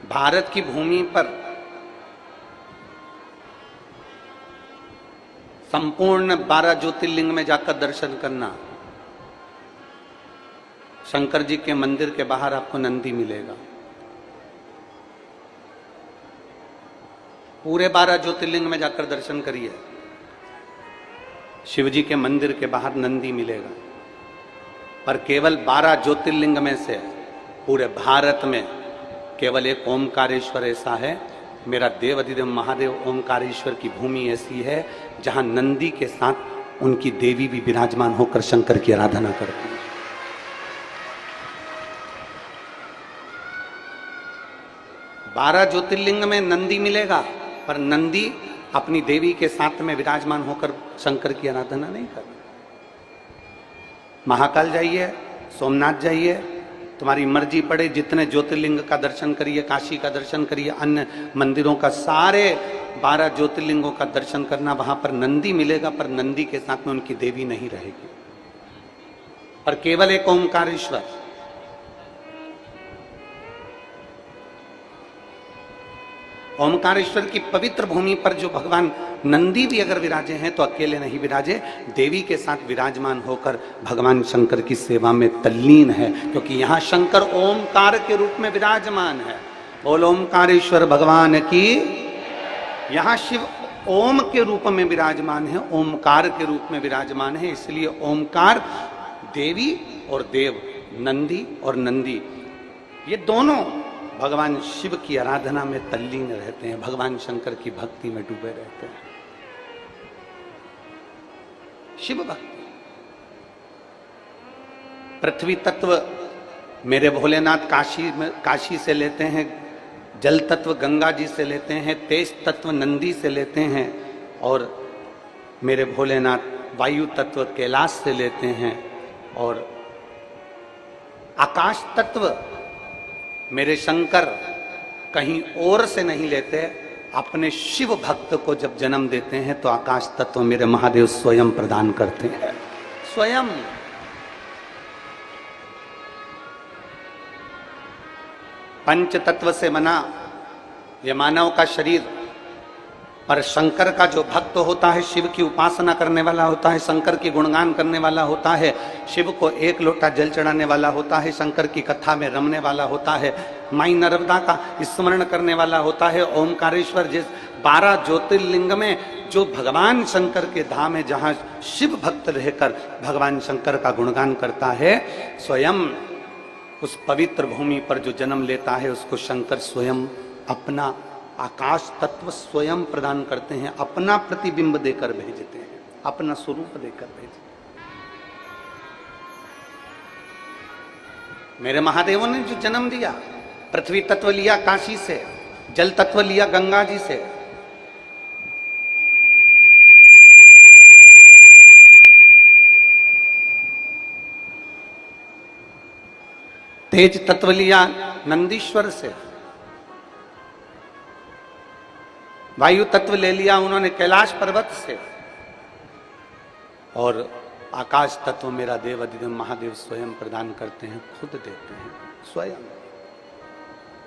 भारत की भूमि पर संपूर्ण 12 ज्योतिर्लिंग में जाकर दर्शन करना। शंकर जी के मंदिर के बाहर आपको नंदी मिलेगा। पूरे 12 ज्योतिर्लिंग में जाकर दर्शन करिए, शिव जी के मंदिर के बाहर नंदी मिलेगा। पर केवल 12 ज्योतिर्लिंग में से पूरे भारत में केवल एक ओमकारेश्वर ऐसा है। मेरा देव अधिदेव महादेव ओमकारेश्वर की भूमि ऐसी है जहां नंदी के साथ उनकी देवी भी विराजमान होकर शंकर की आराधना करती है। बारह ज्योतिर्लिंग में नंदी मिलेगा, पर नंदी अपनी देवी के साथ में विराजमान होकर शंकर की आराधना नहीं कर। महाकाल जाइए, सोमनाथ जाइए, तुम्हारी मर्जी पड़े, जितने ज्योतिर्लिंग का दर्शन करिए, काशी का दर्शन करिए, अन्य मंदिरों का, सारे 12 ज्योतिर्लिंगों का दर्शन करना। वहां पर नंदी मिलेगा, पर नंदी के साथ में उनकी देवी नहीं रहेगी, पर केवल एक ओमकारेश्वर। ओमकारेश्वर की पवित्र भूमि पर जो भगवान नंदी भी अगर विराजे हैं तो अकेले नहीं विराजे, देवी के साथ विराजमान होकर भगवान शंकर की सेवा में तल्लीन है, क्योंकि यहां शंकर ओमकार के रूप में विराजमान है। बोल ओमकारेश्वर भगवान की। यहां शिव ओम के रूप में विराजमान है, ओमकार के रूप में विराजमान है। इसलिए ओमकार देवी और देव, नंदी और नंदी, ये दोनों भगवान शिव की आराधना में तल्लीन रहते हैं, भगवान शंकर की भक्ति में डूबे रहते हैं। शिव भक्ति। पृथ्वी तत्व मेरे भोलेनाथ काशी से लेते हैं, जल तत्व गंगा जी से लेते हैं, तेज तत्व नंदी से लेते हैं, और मेरे भोलेनाथ वायु तत्व कैलाश से लेते हैं, और आकाश तत्व मेरे शंकर कहीं और से नहीं लेते। अपने शिव भक्त को जब जन्म देते हैं तो आकाश तत्व मेरे महादेव स्वयं प्रदान करते हैं, स्वयं। पंच तत्व से बना ये मानव का शरीर, पर शंकर का जो भक्त होता है, शिव की उपासना करने वाला होता है, शंकर की गुणगान करने वाला होता है, शिव को एक लोटा जल चढ़ाने वाला होता है, शंकर की कथा में रमने वाला होता है, माई नर्मदा का स्मरण करने वाला होता है। ओमकारेश्वर जिस 12 ज्योतिर्लिंग में जो भगवान शंकर के धाम है, जहां शिव भक्त रहकर भगवान शंकर का गुणगान करता है, स्वयं उस पवित्र भूमि पर जो जन्म लेता है उसको शंकर स्वयं अपना आकाश तत्व स्वयं प्रदान करते हैं, अपना प्रतिबिंब देकर भेजते हैं, अपना स्वरूप देकर भेजते हैं। मेरे महादेवों ने जो जन्म दिया, पृथ्वी तत्व लिया काशी से, जल तत्व लिया गंगा जी से, तेज तत्व लिया नंदीश्वर से, वायु तत्व ले लिया उन्होंने कैलाश पर्वत से, और आकाश तत्व मेरा देव अधिदेव महादेव स्वयं प्रदान करते हैं, खुद देते हैं स्वयं।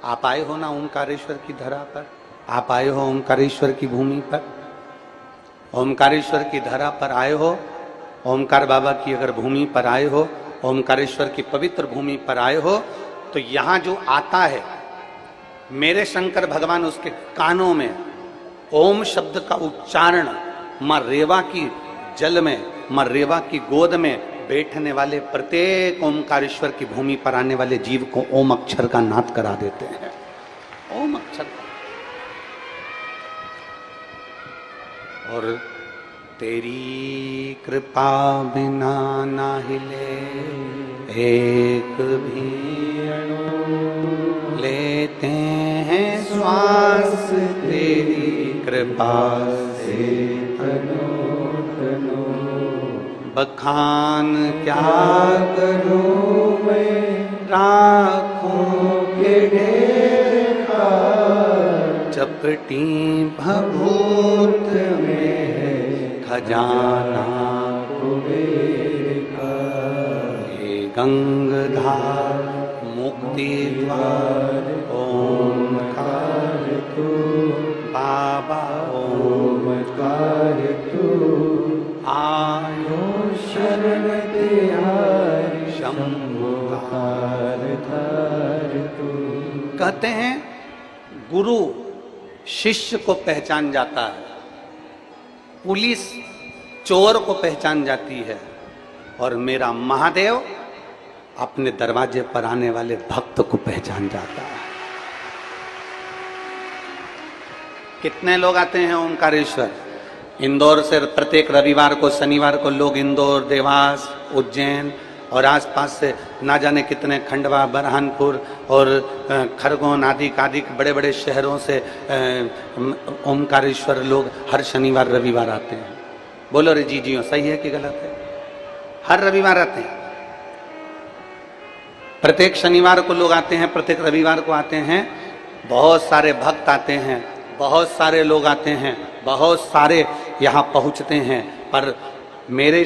आप आए हो ना ओमकारेश्वर की धरा पर, आप आए हो ओमकारेश्वर की भूमि पर, ओमकारेश्वर की धरा पर आए हो, ओमकार बाबा की अगर भूमि पर आए हो, ओमकारेश्वर की पवित्र भूमि पर आए हो, तो यहां जो आता है मेरे शंकर भगवान, उसके कानों में ओम शब्द का उच्चारण, मां रेवा की जल में, मां रेवा की गोद में बैठने वाले प्रत्येक ओमकारेश्वर की भूमि पर आने वाले जीव को ओम अक्षर का नाद करा देते हैं, ओम अक्षर का। और तेरी कृपा बिना ना हिले एक भी अणु, लेते हैं श्वास तेरी कृपा से तनो तनो। बखान क्या करूं मैं राखों के ढेर का, चपटी भभूत में खजाना कुबेर का। हे गंगाधार मुक्ति द्वार ओम कहते हैं गुरु शिष्य को पहचान जाता है, पुलिस चोर को पहचान जाती है, और मेरा महादेव अपने दरवाजे पर आने वाले भक्त को पहचान जाता है। कितने लोग आते हैं ओमकारेश्वर? इंदौर से प्रत्येक रविवार को, शनिवार को लोग इंदौर, देवास, उज्जैन और आसपास से ना जाने कितने खंडवा, बरहानपुर और खरगोन आदि बड़े बड़े शहरों से ओमकारेश्वर लोग हर शनिवार रविवार आते हैं। बोलो रे जी सही है कि गलत है? हर रविवार आते हैं, प्रत्येक शनिवार को लोग आते हैं, प्रत्येक रविवार को आते हैं। बहुत सारे भक्त आते हैं, बहुत सारे लोग आते हैं, बहुत सारे यहाँ पहुँचते हैं। पर मेरे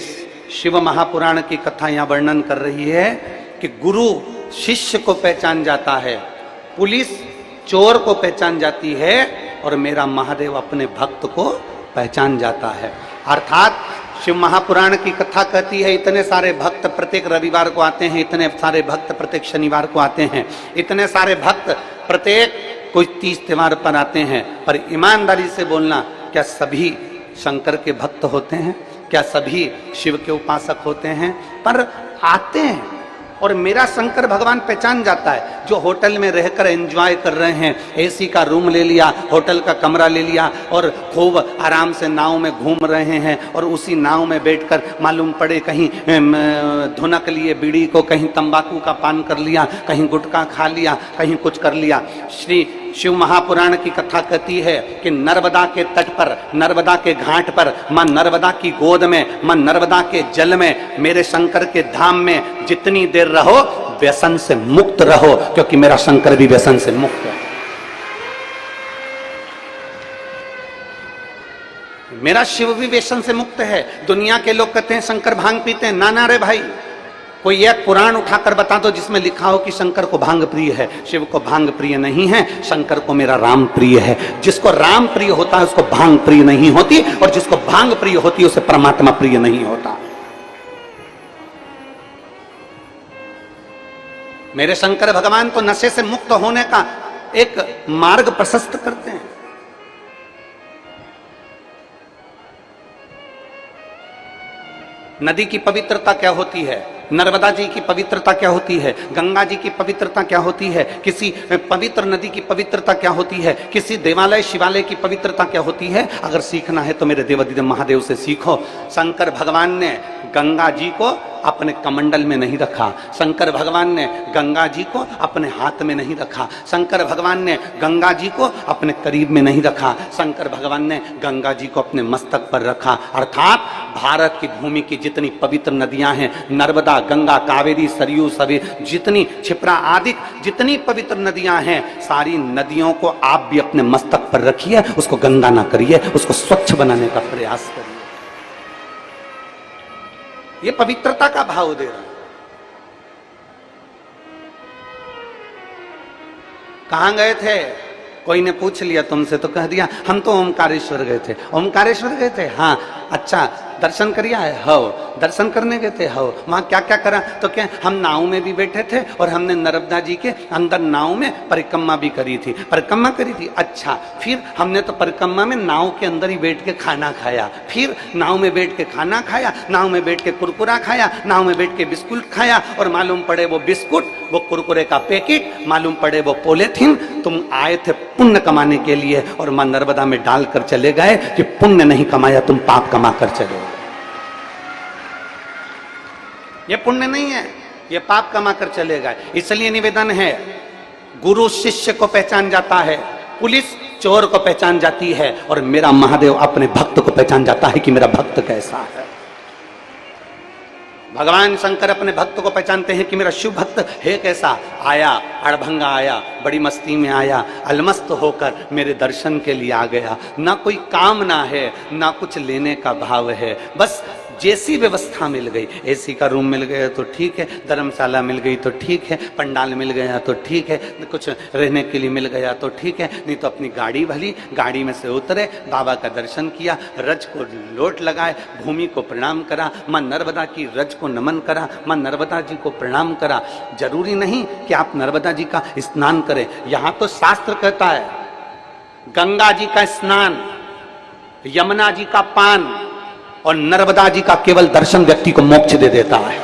शिव महापुराण की कथा यहाँ वर्णन कर रही है कि गुरु शिष्य को पहचान जाता है, पुलिस चोर को पहचान जाती है, और मेरा महादेव अपने भक्त को पहचान जाता है। अर्थात शिव महापुराण की कथा कहती है इतने सारे भक्त प्रत्येक रविवार को आते हैं, इतने सारे भक्त प्रत्येक शनिवार को आते हैं, इतने सारे भक्त प्रत्येक कोई 30 त्योहार पर आते हैं। पर ईमानदारी से बोलना, क्या सभी शंकर के भक्त होते हैं? क्या सभी शिव के उपासक होते हैं? पर आते हैं, और मेरा शंकर भगवान पहचान जाता है। जो होटल में रहकर एंजॉय कर रहे हैं, एसी का रूम ले लिया, होटल का कमरा ले लिया और खूब आराम से नाव में घूम रहे हैं, और उसी नाव में बैठकर मालूम पड़े कहीं धुनक लिए बीड़ी को, कहीं तंबाकू का पान कर लिया, कहीं गुटखा खा लिया, कहीं कुछ कर लिया। श्री शिव महापुराण की कथा कहती है कि नर्मदा के तट पर, नर्मदा के घाट पर, मां नर्मदा की गोद में, मां नर्मदा के जल में, मेरे शंकर के धाम में जितनी देर रहो व्यसन से मुक्त रहो, क्योंकि मेरा शंकर भी व्यसन से मुक्त है। मेरा शिव भी व्यसन से मुक्त है। दुनिया के लोग कहते हैं शंकर भांग पीते हैं। ना रे भाई, कोई एक पुराण उठाकर बता दो जिसमें लिखा हो कि शंकर को भांग प्रिय है। शिव को भांग प्रिय नहीं है, शंकर को मेरा राम प्रिय है। जिसको राम प्रिय होता है उसको भांग प्रिय नहीं होती, और जिसको भांग प्रिय होती है उसे परमात्मा प्रिय नहीं होता। मेरे शंकर भगवान तो नशे से मुक्त होने का एक मार्ग प्रशस्त करते हैं। नदी की पवित्रता क्या होती है, नर्मदा जी की पवित्रता क्या होती है, गंगा जी की पवित्रता क्या होती है, किसी पवित्र नदी की पवित्रता क्या होती है, किसी देवालय शिवालय की पवित्रता क्या होती है, अगर सीखना है तो मेरे देवादिदेव महादेव से सीखो। शंकर भगवान ने गंगा जी को अपने कमंडल में नहीं रखा, शंकर भगवान ने गंगा जी को अपने हाथ में नहीं रखा, शंकर भगवान ने गंगा जी को अपने करीब में नहीं रखा, शंकर भगवान ने गंगा जी को अपने मस्तक पर रखा। अर्थात भारत की भूमि की जितनी पवित्र नदियां हैं, नर्मदा, गंगा, कावेरी, सरयू, सभी जितनी क्षिप्रा आदि जितनी पवित्र नदियां हैं, सारी नदियों को आप भी अपने मस्तक पर रखिए, उसको गंदा ना करिए, उसको स्वच्छ बनाने का प्रयास करिए। ये पवित्रता का भाव दे रहा है। कहां गए थे? कोई ने पूछ लिया तुमसे तो कह दिया हम तो ओमकारेश्वर गए थे। ओमकारेश्वर गए थे? हाँ, अच्छा दर्शन करिया है? हो, दर्शन करने गए थे? हो। वहां क्या क्या करा? तो क्या हम नाव में भी बैठे थे और हमने नर्मदा जी के अंदर नाव में परिक्रमा भी करी थी। परिक्रमा करी थी? अच्छा, फिर हमने तो परिक्रमा में नाव के अंदर ही बैठ के खाना खाया, फिर नाव में बैठ के खाना खाया, नाव में बैठ के कुरकुरा खाया, नाव में बैठ के बिस्कुट खाया, और मालूम पड़े वो बिस्कुट, वो कुरकुरे का पैकेट, मालूम पड़े वो पॉलिथीन तुम आए थे पुण्य कमाने के लिए और मां नर्मदा में डालकर चले गए कि पुण्य नहीं कमाया, तुम पाप कमा कर चले गए। ये पुण्य नहीं है, ये पाप कमा कर चले गए। इसलिए निवेदन है, गुरु शिष्य को पहचान जाता है, पुलिस चोर को पहचान जाती है, और मेरा महादेव अपने भक्त को पहचान जाता है कि मेरा भक्त कैसा है। भगवान शंकर अपने भक्त को पहचानते हैं कि मेरा शिव भक्त है कैसा। आया, अड़भंगा आया, बड़ी मस्ती में आया, अलमस्त होकर मेरे दर्शन के लिए आ गया। ना कोई कामना है, ना कुछ लेने का भाव है, बस जैसी व्यवस्था मिल गई, एसी का रूम मिल गया तो ठीक है, धर्मशाला मिल गई तो ठीक है, पंडाल मिल गया तो ठीक है, कुछ रहने के लिए मिल गया तो ठीक है, नहीं तो अपनी गाड़ी भली, गाड़ी में से उतरे, बाबा का दर्शन किया, रज को लोट लगाए, भूमि को प्रणाम करा, मां नर्मदा की रज को नमन करा, मां नर्मदा जी को प्रणाम करा। जरूरी नहीं कि आप नर्मदा जी का स्नान करें, यहां तो शास्त्र कहता है गंगा जी का स्नान, यमुना जी का पान और नर्मदा जी का केवल दर्शन व्यक्ति को मोक्ष दे देता है।